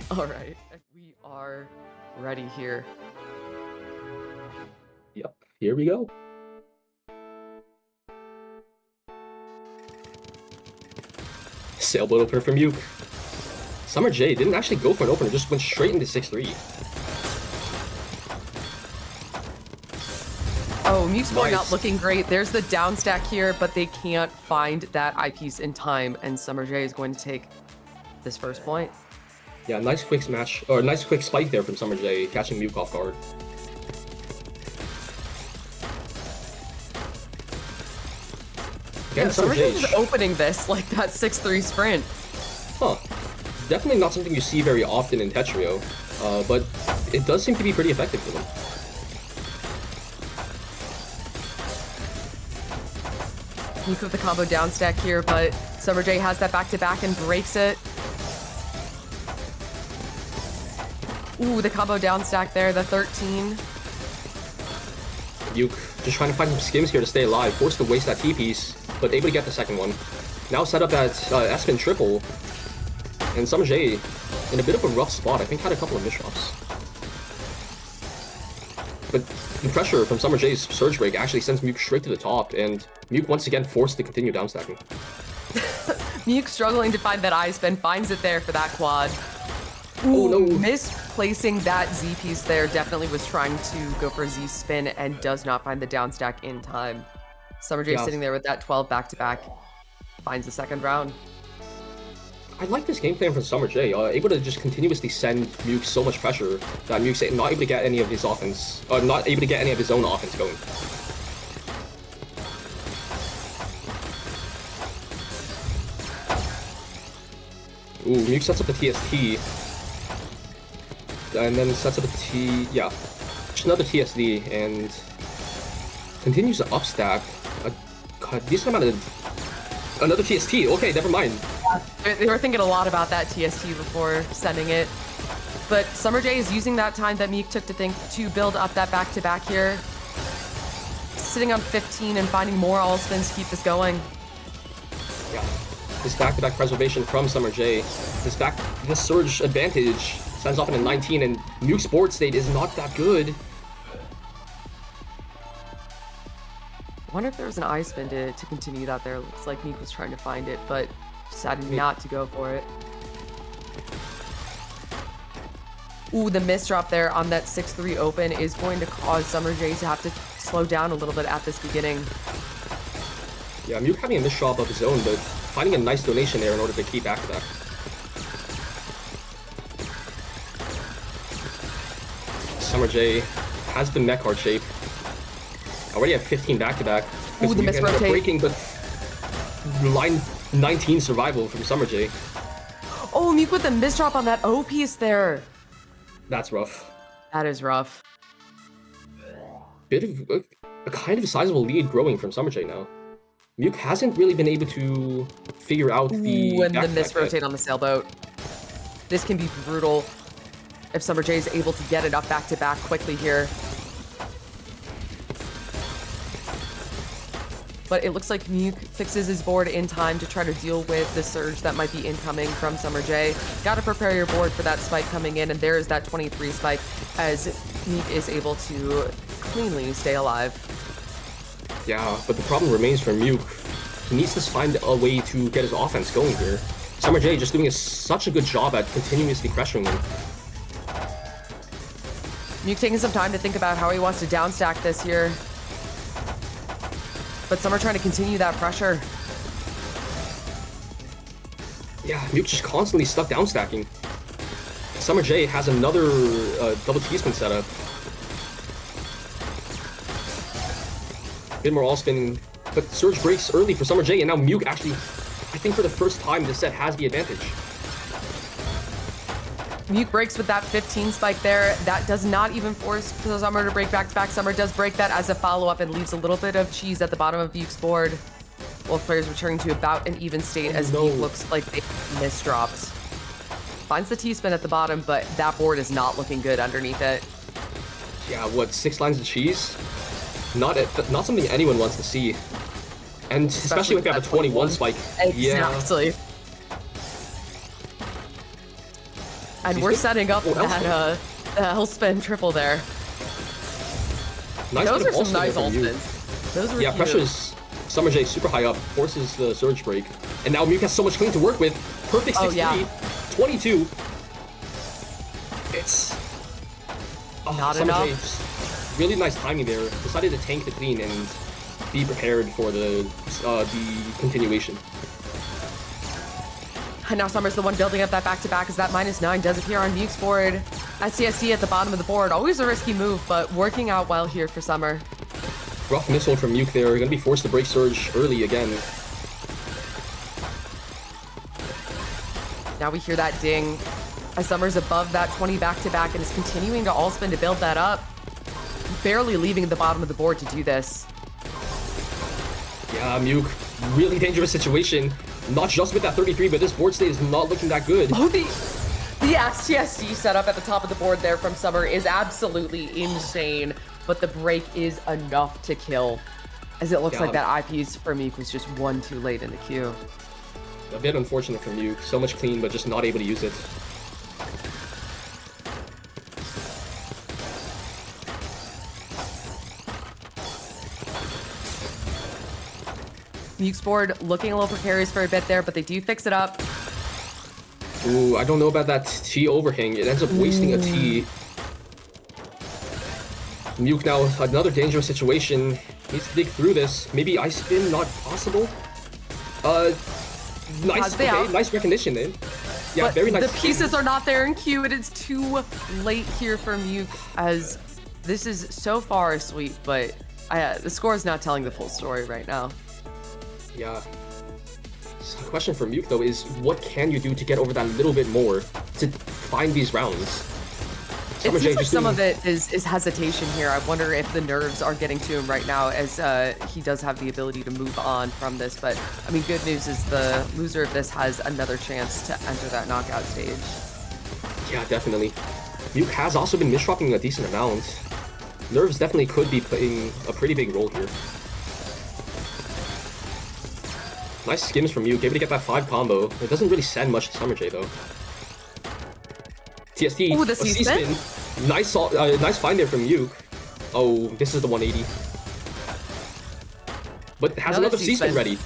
All right, we are ready here. Yep, here we go. Sailboat opener from MEWK. SUMM3RJ didn't actually go for an opener, just went straight into 6-3. Oh, MEWK's board Nice. not looking great. There's the down stack here, but they can't find that eyepiece in time, and SUMM3RJ is going to take this first point. Yeah, nice quick smash, or nice quick spike there from SUMM3RJ, catching MEWK off guard. Again, Yeah, SUMM3RJ is opening this like that 6-3 sprint. Huh. Definitely not something you see very often in Tetrio, but it does seem to be pretty effective for them. MEWK with the combo down stack here, but SUMM3RJ has that back-to-back and breaks it. Ooh, the combo down stack there, the 13. MEWK just trying to find some skims here to stay alive, forced to waste that T-piece, but able to get the second one. Now set up that S-spin triple, and SUMM3RJ in a bit of a rough spot. I think had a couple of misdrops. But the pressure from SUMM3RJ's surge break actually sends MEWK straight to the top, and MEWK once again forced to continue downstacking. MEWK struggling to find that I spin, finds it there for that quad. Ooh, Oh no, no. misplacing that Z piece there. Definitely was trying to go for a Z spin and does not find the down stack in time. SUMM3RJ sitting there with that 12 back-to-back. Finds the second round. I like this game plan from SUMM3RJ, able to just continuously send MEWK so much pressure that MEWK's not able to get any of his offense, not able to get any of his own offense going. Ooh, MEWK sets up a TST, and then sets up a just another TSD, and continues to upstack a decent amount of another TST. Okay, never mind. They were thinking a lot about that TST before sending it. But SUMM3RJ is using that time that MEWK took to think to build up that back-to-back here. Sitting on 15 and finding more all spins to keep this going. Yeah, this back-to-back preservation from SUMM3RJ. This surge advantage sends off in a 19, and MEWK's board state is not that good. I wonder if there was an I spin to continue that there. Looks like MEWK was trying to find it, but decided not to go for it. Ooh, the misdrop there on that 6-3 open is going to cause SUMM3RJ to have to slow down a little bit at this beginning. Yeah, MEWK having a misdrop of his own, but finding a nice donation there in order to keep back-to-back. SUMM3RJ has the mech card shape. Already have 15 back-to-back. Ooh, the misrotate. Breaking, but line 19 survival from SUMM3RJ. Oh, MEWK with the misdrop on that O piece there. That's rough. That is rough. Bit of a kind of a sizable lead growing from SUMM3RJ now. MEWK hasn't really been able to figure out the Ooh, and the back-to-back misrotate hit. on the sailboat. This can be brutal if SUMM3RJ is able to get it up back-to-back quickly here. But it looks like MEWK fixes his board in time to try to deal with the surge that might be incoming from SUMM3RJ. Gotta prepare your board for that spike coming in, and there is that 23 spike as MEWK is able to cleanly stay alive. Yeah, but the problem remains for MEWK. He needs to find a way to get his offense going here. SUMM3RJ just doing such a good job at continuously pressuring him. MEWK taking some time to think about how he wants to downstack this here. But some are trying to continue that pressure. Yeah, MEWK just constantly stuck down stacking. SUMM3RJ has another double T-spin setup. Bit more all spin, but surge breaks early for SUMM3RJ, and now MEWK actually, I think for the first time this set has the advantage. MEWK breaks with that 15 spike there. That does not even force SUMM to break back-to-back. SUMM does break that as a follow-up and leaves a little bit of cheese at the bottom of MEWK's board. Both players returning to about an even state as MEWK looks like they misdropped. Finds the T-spin at the bottom, but that board is not looking good underneath it. Yeah, what, 6 lines of cheese? Not something anyone wants to see. And especially if you have a 21 spike. Exactly. Yeah. And we're setting up Oh, that L-spin triple there. Nice Those bit are of some nice all-spin there from L-spins. Those were Yeah, cute. pressures SUMM3RJ super high up, forces the surge break. And now MEWK has so much clean to work with. Perfect 6-3, yeah. 22. It's... Not SUMM3RJ, enough. really nice timing there. Decided to tank the clean and be prepared for the continuation. And now Summer's the one building up that back-to-back as that -9 does appear on MEWK's board. STSD at the bottom of the board. Always a risky move, but working out well here for Summer. Rough missile from MEWK there. Gonna be forced to break surge early again. Now we hear that ding as Summer's above that 20 back-to-back and is continuing to all-spin to build that up. Barely leaving at the bottom of the board to do this. Yeah, MEWK, really dangerous situation. Not just with that 33, but this board state is not looking that good. Oh, the STSD setup at the top of the board there from Summer is absolutely insane, but the break is enough to kill, as it looks like that eyepiece for MEWK was just one too late in the queue. A bit unfortunate for MEWK. So much clean, but just not able to use it. MEWK's board looking a little precarious for a bit there, but they do fix it up. Ooh, I don't know about that T overhang. It ends up wasting a T. MEWK now, another dangerous situation. Needs to dig through this. Maybe ice spin, not possible. Nice, okay, nice recognition then. Yeah, but very nice. The pieces are not there in queue. It is too late here for MEWK, as this is so far a sweep, but the score is not telling the full story right now. Yeah. So the question for MEWK though is, what can you do to get over that little bit more to find these rounds? It seems like some of it is hesitation here. I wonder if the nerves are getting to him right now, as he does have the ability to move on from this. But, I mean, good news is the loser of this has another chance to enter that knockout stage. Yeah, definitely. MEWK has also been misdropping a decent amount. Nerves definitely could be playing a pretty big role here. Nice skims from MEWK, able to get that 5 combo. It doesn't really send much to SUMM3RJ though. TSD, ooh, the C-spin. Nice, nice find there from MEWK. Oh, this is the 180. But has another C-spin ready.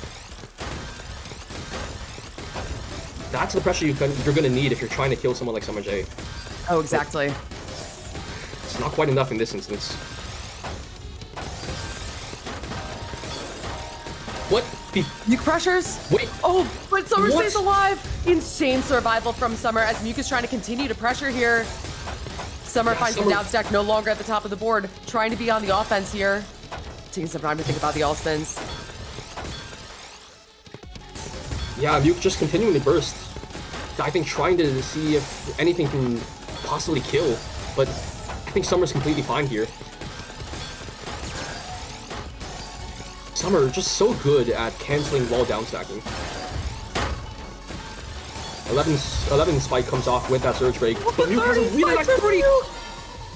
That's the pressure you're gonna need if you're trying to kill someone like SUMM3RJ. Oh, exactly. But it's not quite enough in this instance. What? MEWK pressures? Wait. Oh, but Summer stays alive! Insane survival from Summer as MEWK is trying to continue to pressure here. Summer finds the down stack no longer at the top of the board, trying to be on the offense here. Taking some time to think about the all spins. Yeah, MEWK just continuing to burst. I think trying to see if anything can possibly kill, but I think Summer's completely fine here. Summer just so good at canceling wall down stacking. 11 spike comes off with that surge break, but MEWK has a really nice 30.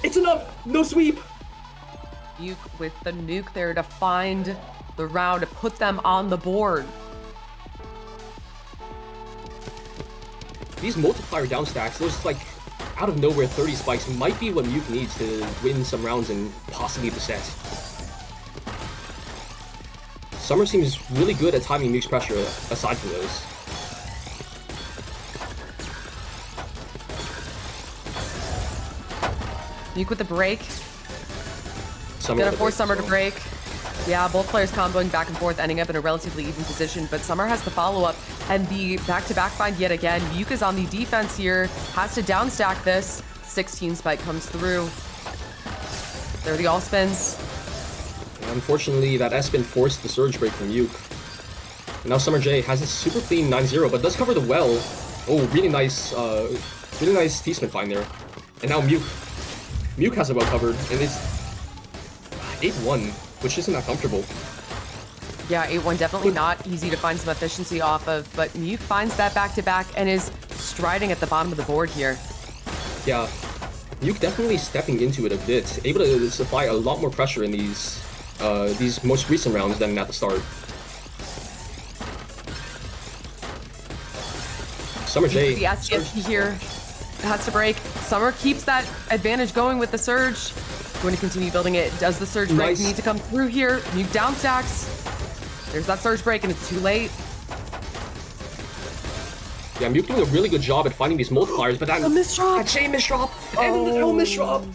It's enough. No sweep. MEWK with the nuke there to find the round to put them on the board. These multiplier down stacks, those like out of nowhere 30 spikes might be what MEWK needs to win some rounds and possibly the set. Summer seems really good at timing MEWK's pressure aside from those. MEWK with the break. Summer Gonna force Summer to break. Yeah, both players comboing back and forth, ending up in a relatively even position, but Summer has the follow-up and the back-to-back find yet again. MEWK is on the defense here, has to downstack this. 16 spike comes through. There are the all spins. Unfortunately, that S-spin forced the surge break from MEWK. And now SUMM3RJ has a super clean 9-0, but does cover the well. Oh, really nice T-spin find there. And now MEWK has it well covered, and it's 8-1, which isn't that comfortable. Yeah, 8-1 definitely not easy to find some efficiency off of, but MEWK finds that back-to-back and is striding at the bottom of the board here. Yeah, MEWK definitely stepping into it a bit, able to supply a lot more pressure in these most recent rounds than at the start. SUMM3RJ. The STSD here. has to break. Summer keeps that advantage going with the surge. Going to continue building it. Does the surge break need to come through here? MEWK down stacks. There's that surge break, and it's too late. Yeah, MEWK doing a really good job at finding these multipliers, but that misdrop. That chain misdrop and the misdrop.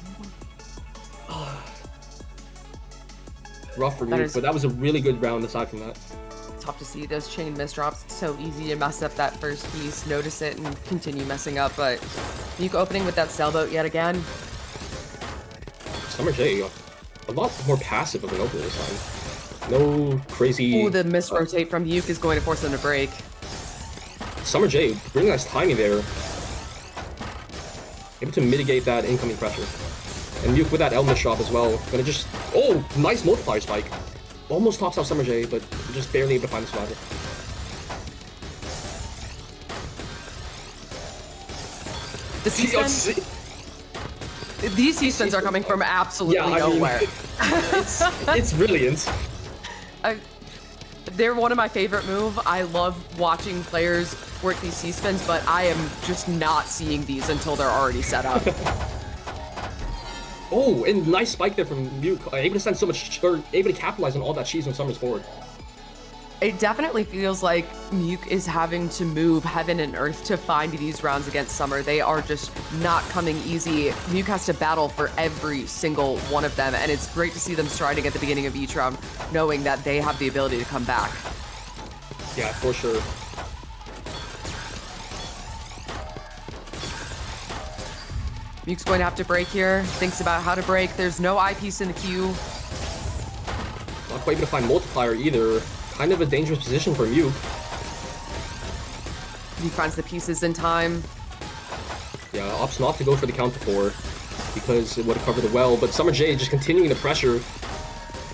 Rough for MEWK, but that was a really good round aside from that. Tough to see those chain misdrops. It's so easy to mess up that first piece, notice it, and continue messing up. But MEWK opening with that sailboat yet again. SUMM3RJ, a lot more passive of an opener this time. No crazy... Ooh, the misrotate from MEWK is going to force them to break. SUMM3RJ, really nice timing there. Able to mitigate that incoming pressure. And MEWK with that L misdrop as well. Gonna just... Oh, nice multiplier spike. Almost tops out SUMM3RJ, but just barely able to find the survivor. The C-spin? These C-spins are coming from absolutely nowhere. It's brilliant. They're one of my favorite moves. I love watching players work these C-spins, but I am just not seeing these until they're already set up. Oh, and nice spike there from MEWK. Able to send so much, or able to capitalize on all that cheese when Summer's forward. It definitely feels like MEWK is having to move heaven and earth to find these rounds against Summer. They are just not coming easy. MEWK has to battle for every single one of them, and it's great to see them striding at the beginning of each round, knowing that they have the ability to come back. Yeah, for sure. MEWK's going to have to break here. Thinks about how to break. There's no eyepiece in the queue. Not quite able to find multiplier either. Kind of a dangerous position for MEWK. He finds the pieces in time. Yeah, opts not to go for the counter 4 because it would have covered it well, but SUMM3RJ just continuing the pressure.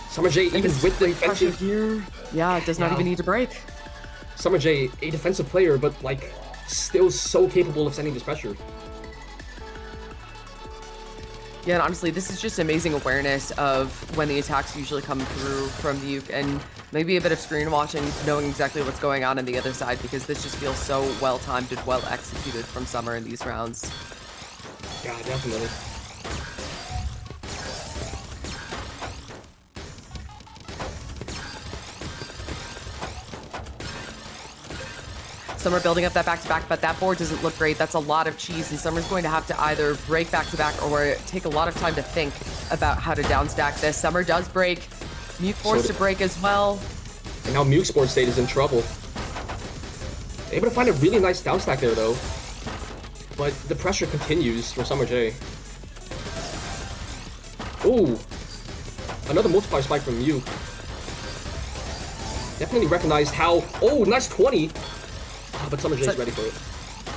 SUMM3RJ even with the pressure defensive... here. Yeah, it does not even need to break. SUMM3RJ, a defensive player, but like still so capable of sending this pressure. Yeah, and honestly, this is just amazing awareness of when the attacks usually come through from MEWK, and maybe a bit of screen watching, knowing exactly what's going on the other side, because this just feels so well-timed and well-executed from Summer in these rounds. Yeah, definitely. Summer building up that back-to-back, but that board doesn't look great. That's a lot of cheese, and Summer's going to have to either break back-to-back or take a lot of time to think about how to downstack this. Summer does break. MEWK forced to break as well. And now MEWK Sports State is in trouble. Able to find a really nice downstack there, though. But the pressure continues for SUMM3RJ. Ooh. Another multiplier spike from MEWK. Definitely recognized how... Oh, nice 20! But SUMM3RJ is ready for it.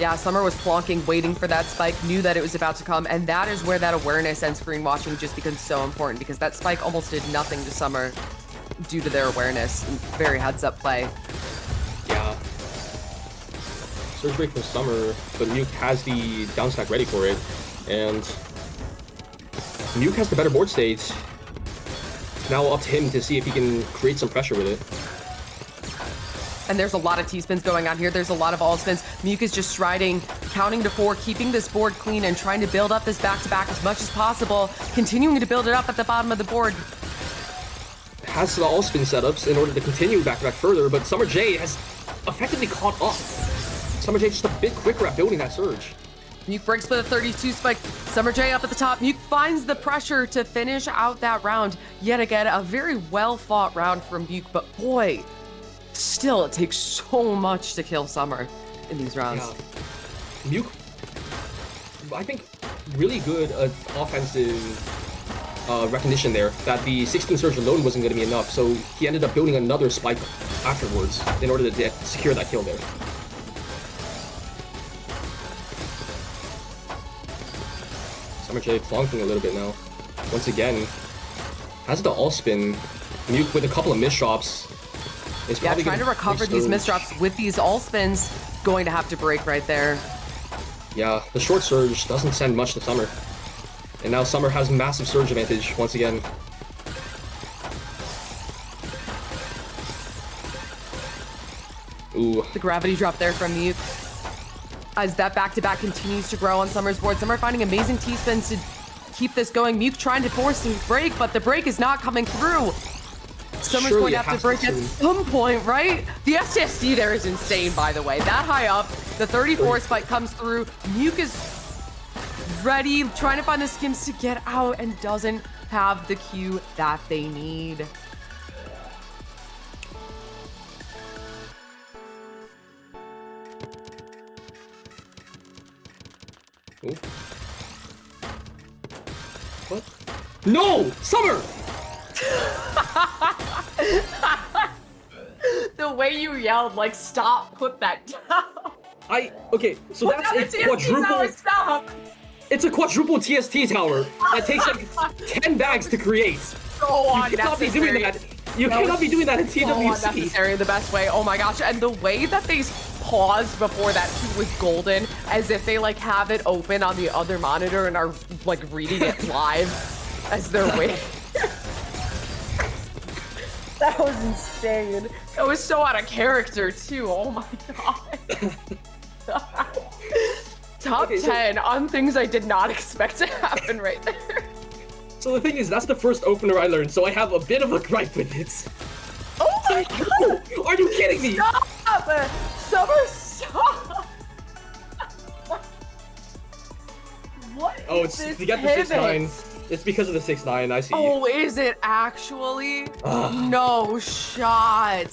Yeah, Summer was plonking, waiting for that spike, knew that it was about to come, and that is where that awareness and screen watching just becomes so important, because that spike almost did nothing to Summer due to their awareness. Very heads-up play. Yeah. Surge break from Summer, but MEWK has the downstack ready for it, and MEWK has the better board state. Now up to him to see if he can create some pressure with it. And there's a lot of T-spins going on here. There's a lot of all-spins. MEWK is just striding, counting to 4, keeping this board clean and trying to build up this back-to-back as much as possible, continuing to build it up at the bottom of the board. Has the all-spin setups in order to continue back-to-back further, but SUMM3RJ has effectively caught up. SUMM3RJ just a bit quicker at building that surge. MEWK breaks with a 32 spike. SUMM3RJ up at the top. MEWK finds the pressure to finish out that round. Yet again, a very well-fought round from MEWK, but boy, still, it takes so much to kill Summer in these rounds. Yeah. MEWK, I think, really good offensive recognition there, that the 16 surge alone wasn't going to be enough, so he ended up building another spike afterwards in order to secure that kill there. SUMM3RJ plonking a little bit now. Once again, has the all-spin. MEWK with a couple of misdrops. Yeah, trying to recover these misdrops with these all-spins, going to have to break right there. Yeah, the short surge doesn't send much to Summer. And now Summer has massive surge advantage once again. Ooh. The gravity drop there from MEWK. as that back-to-back continues to grow on Summer's board. Summer finding amazing T-spins to keep this going. MEWK trying to force the break, but the break is not coming through. Summer's Surely going to have to break at some point, right? The SSD there is insane, by the way. That high up, the 34 spike comes through. MEWK is ready, trying to find the skims to get out and doesn't have the Q that they need. Ooh. What? No! Summer! The way you yelled, like, stop, put that down. Okay, so Put that's down a the TST quadruple. tower, stop. It's a quadruple TST tower that takes like 10 bags to create. So You cannot be doing unnecessary. that. You cannot be doing that in So TWC. unnecessary the best way. Oh my gosh. And the way that they paused before that Q was golden, as if they like have it open on the other monitor and are like reading it live as they're waiting. That was insane. It was so out of character too. Oh my god. Top Okay, so- 10 on things I did not expect to happen right there. So the thing is, that's the first opener I learned, so I have a bit of a gripe with it. Oh my god! Oh, are you kidding me? Stop! Summer, stop! What Oh, is it's this you get the pivot? 6-9. It's because of the 6-9, I see. Oh, is it actually? Ugh. No shot.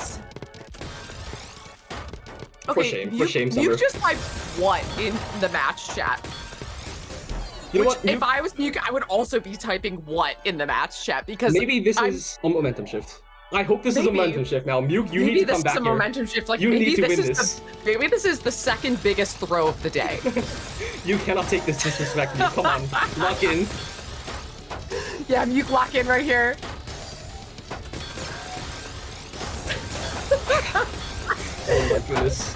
For shame, Summer. You just typed what in the match chat? You know Which, what? if I was MEWK, I would also be typing what in the match chat because Maybe this is a momentum shift. I hope this is a Maybe. momentum shift now. MEWK, you maybe need to this come is back a here. momentum shift. Like You maybe need to this win is this. maybe this is the second biggest throw of the day. You cannot take this disrespect, MEWK. Come on, lock in. Yeah, MEWK lock in right here. Oh my goodness.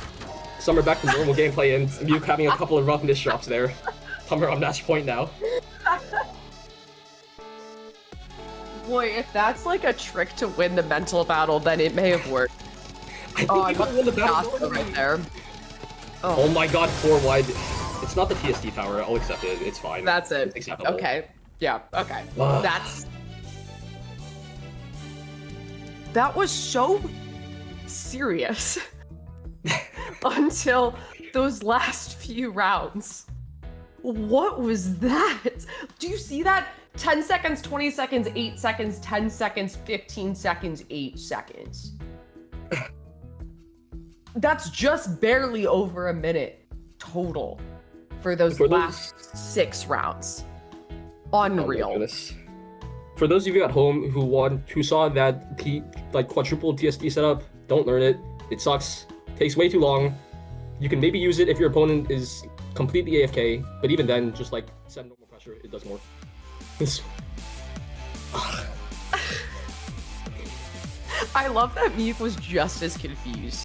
Summer back to normal gameplay and MEWK having a couple of rough miss drops there. Summer on match point now. Boy, if that's like a trick to win the mental battle, then it may have worked. I think Oh, you could win the battle. Picasso right there. Oh my god, 4 wide. It's not the TSD tower. I'll accept it. It's fine. That's it. It's acceptable. Okay. Yeah, okay. Ugh. That was so serious until those last few rounds. What was that? Do you see that? 10 seconds, 20 seconds, 8 seconds, 10 seconds, 15 seconds, 8 seconds. That's just barely over a minute total for those last 6 rounds. Unreal. Oh my goodness. For those of you at home who saw that quadruple TSD setup, don't learn it. It sucks. Takes way too long. You can maybe use it if your opponent is completely AFK, but even then, just like set normal pressure, it does more. I love that MEWK was just as confused.